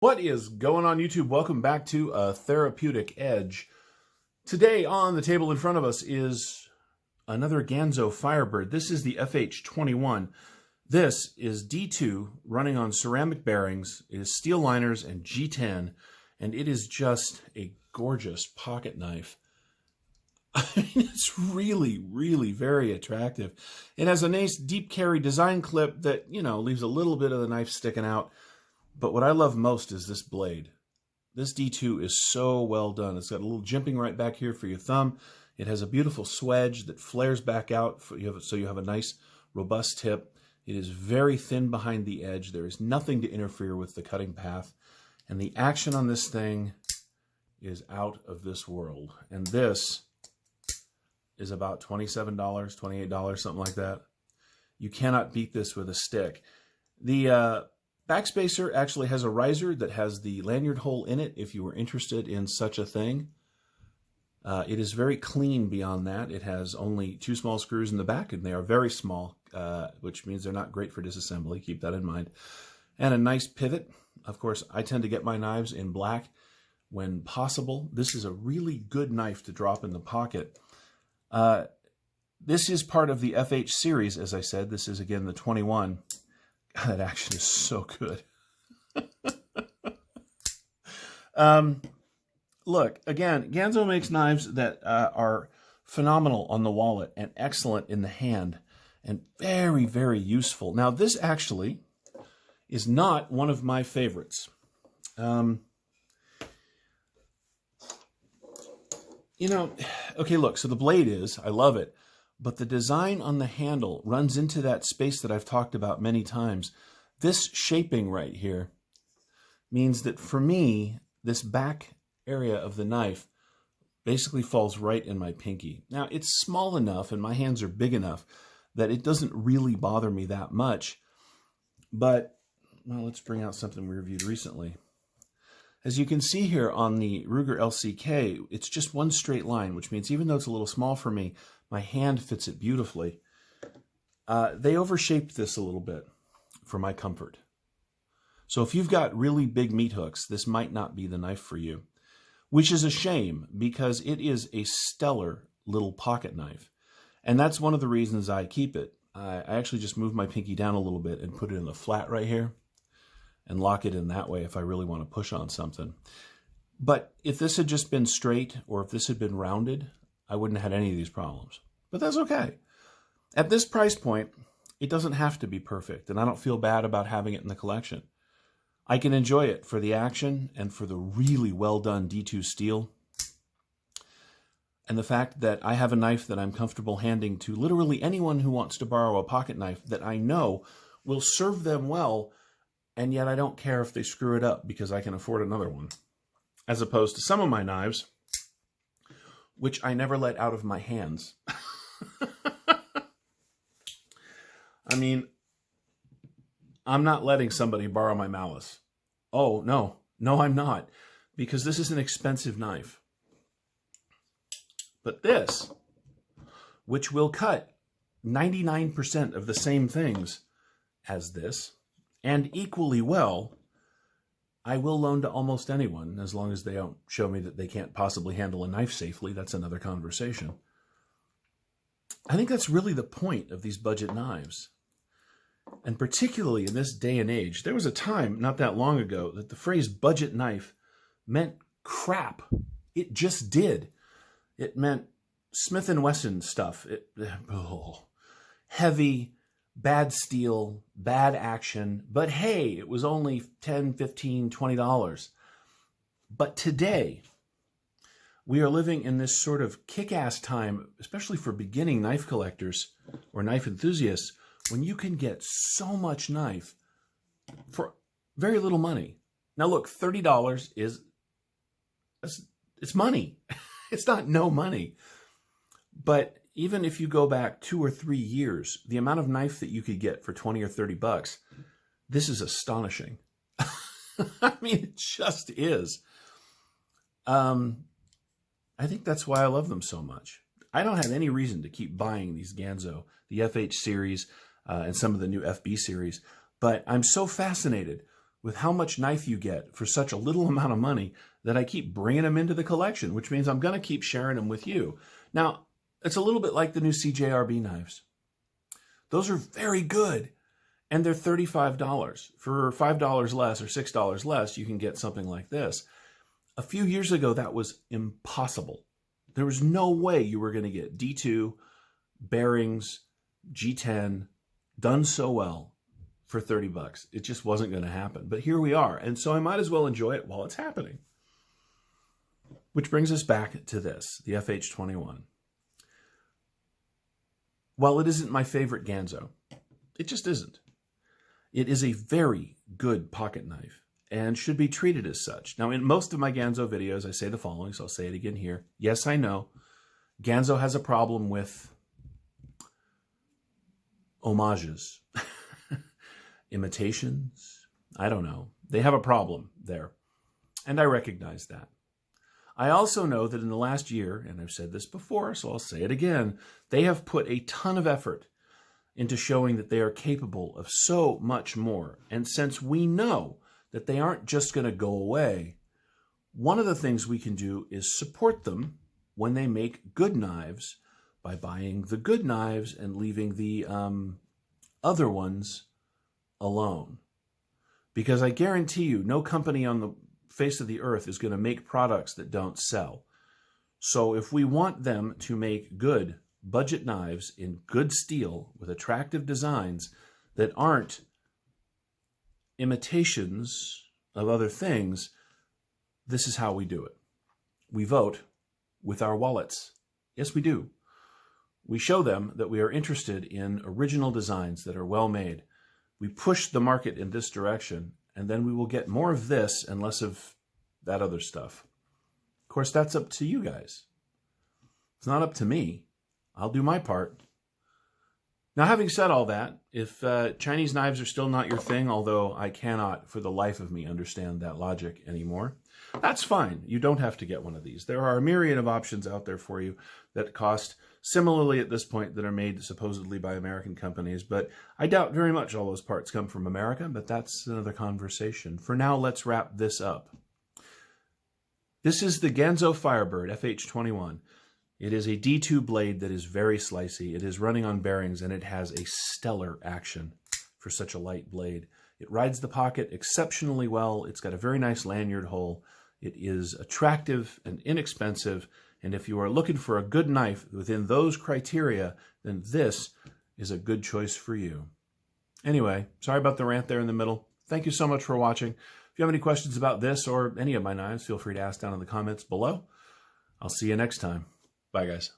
What is going on YouTube? Welcome back to A Therapeutic Edge. Today on the table in front of us is another Ganzo Firebird. This is the FH21. This is D2 running on ceramic bearings. It is steel liners and G10, and it is just a gorgeous pocket knife. I mean, it's really, really very attractive. It has a nice deep carry design clip that, leaves a little bit of the knife sticking out. But what I love most is this blade. This D2 is so well done. It's got a little jimping right back here for your thumb. It has a beautiful swedge that flares back out so you have a nice, robust tip. It is very thin behind the edge. There is nothing to interfere with the cutting path. And the action on this thing is out of this world. And this is about $27, $28, something like that. You cannot beat this with a stick. The backspacer actually has a riser that has the lanyard hole in it if you were interested in such a thing. It is very clean beyond that. It has only 2 small screws in the back, and they are very small, which means they're not great for disassembly. Keep that in mind. And a nice pivot. Of course, I tend to get my knives in black when possible. This is a really good knife to drop in the pocket. This is part of the FH series, as I said. This is, again, the 21. God, that action is so good. Look, again, Ganzo makes knives that are phenomenal on the wallet and excellent in the hand and very, very useful. Now, this actually is not one of my favorites. Okay, look, so the blade is, I love it. But the design on the handle runs into that space that I've talked about many times. This shaping right here means that for me, this back area of the knife basically falls right in my pinky. Now, it's small enough and my hands are big enough that it doesn't really bother me that much. But, well, let's bring out something we reviewed recently. As you can see here on the Ruger LCK, it's just one straight line, which means even though it's a little small for me, my hand fits it beautifully. They overshaped this a little bit for my comfort. So if you've got really big meat hooks, this might not be the knife for you, which is a shame because it is a stellar little pocket knife. And that's one of the reasons I keep it. I actually just move my pinky down a little bit and put it in the flat right here and lock it in that way if I really want to push on something. But if this had just been straight or if this had been rounded, I wouldn't have had any of these problems. But that's okay. At this price point, it doesn't have to be perfect, and I don't feel bad about having it in the collection. I can enjoy it for the action and for the really well-done D2 steel. And the fact that I have a knife that I'm comfortable handing to literally anyone who wants to borrow a pocket knife that I know will serve them well, and yet I don't care if they screw it up because I can afford another one. As opposed to some of my knives, which I never let out of my hands. I mean, I'm not letting somebody borrow my malice. Oh, no. No, I'm not. Because this is an expensive knife. But this, which will cut 99% of the same things as this, and equally well, I will loan to almost anyone, as long as they don't show me that they can't possibly handle a knife safely. That's another conversation. I think that's really the point of these budget knives. And particularly in this day and age, there was a time not that long ago that the phrase budget knife meant crap. It just did. It meant Smith & Wesson stuff. Heavy, bad steel, bad action, but hey, it was only $10, $15, $20. But today, we are living in this sort of kick-ass time, especially for beginning knife collectors or knife enthusiasts, when you can get so much knife for very little money. Now look, $30 it's money. It's not no money. But even if you go back 2 or 3 years, the amount of knife that you could get for 20 or 30 bucks, this is astonishing. I mean, it just is. I think that's why I love them so much. I don't have any reason to keep buying these Ganzo, the FH series, and some of the new FB series, but I'm so fascinated with how much knife you get for such a little amount of money that I keep bringing them into the collection, which means I'm going to keep sharing them with you. Now, it's a little bit like the new CJRB knives. Those are very good, and they're $35. For $5 less or $6 less, you can get something like this. A few years ago, that was impossible. There was no way you were going to get D2, bearings, G10, done so well for 30 bucks. It just wasn't going to happen. But here we are. And so I might as well enjoy it while it's happening. Which brings us back to this, the FH21. While it isn't my favorite Ganzo, it just isn't. It is a very good pocket knife and should be treated as such. Now, in most of my Ganzo videos, I say the following, so I'll say it again here. Yes, I know. Ganzo has a problem with homages. Imitations? I don't know. They have a problem there. And I recognize that. I also know that in the last year, and I've said this before, so I'll say it again, they have put a ton of effort into showing that they are capable of so much more. And since we know that they aren't just going to go away, one of the things we can do is support them when they make good knives by buying the good knives and leaving the other ones alone. Because I guarantee you, no company on the face of the earth is going to make products that don't sell. So if we want them to make good budget knives in good steel with attractive designs that aren't imitations of other things, this is how we do it. We vote with our wallets. Yes, we do. We show them that we are interested in original designs that are well made. We push the market in this direction, and then we will get more of this and less of that other stuff. Of course, that's up to you guys. It's not up to me. I'll do my part. Now, having said all that, if Chinese knives are still not your thing, although I cannot for the life of me understand that logic anymore, that's fine. You don't have to get one of these. There are a myriad of options out there for you that cost similarly at this point that are made supposedly by American companies, but I doubt very much all those parts come from America, but that's another conversation. For now, let's wrap this up. This is the Ganzo Firebird FH21. It is a D2 blade that is very slicey. It is running on bearings, and it has a stellar action for such a light blade. It rides the pocket exceptionally well. It's got a very nice lanyard hole. It is attractive and inexpensive, and if you are looking for a good knife within those criteria, then this is a good choice for you. Anyway, sorry about the rant there in the middle. Thank you so much for watching. If you have any questions about this or any of my knives, feel free to ask down in the comments below. I'll see you next time. Bye, guys.